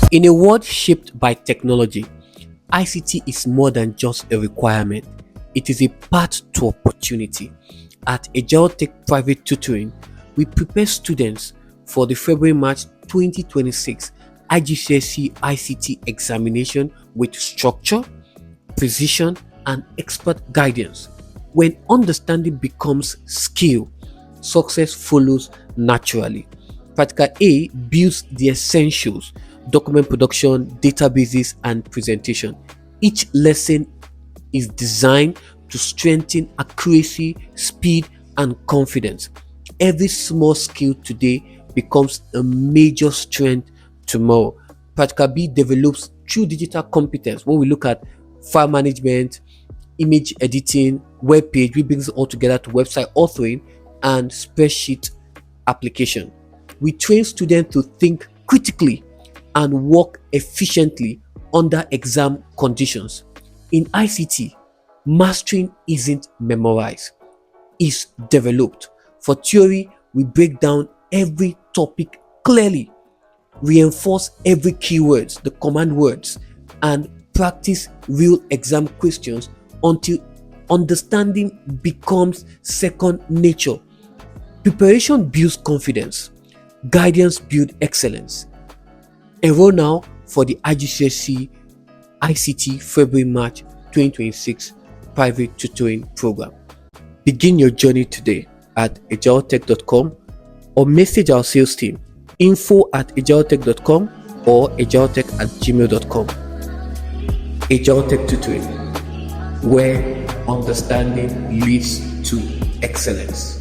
In a world shaped by technology, ICT is more than just a requirement. It is a path to opportunity. At Ajiro Tech Private Tutoring, we prepare students for the February-March 2026 IGCSE ICT examination with structure, precision, and expert guidance. When understanding becomes skill, success follows naturally. Practical A builds the essentials: document production, databases, and presentation. Each lesson is designed to strengthen accuracy, speed, and confidence. Every small skill today becomes a major strength tomorrow. Practical B develops true digital competence. When we look at file management, image editing, web page, we bring it all together to website authoring and spreadsheet application. We train students to think critically and work efficiently under exam conditions. In ICT, mastering isn't memorized, it's developed. For theory, we break down every topic clearly, reinforce every keywords, the command words, and practice real exam questions until understanding becomes second nature. Preparation builds confidence, guidance builds excellence. Enroll now for the IGCSE ICT February-March 2026 private tutoring program. Begin your journey today at ajirotech.com or message our sales team info@ajirotech.com or ajirotech@gmail.com. Ajiro Tech Tutoring, where understanding leads to excellence.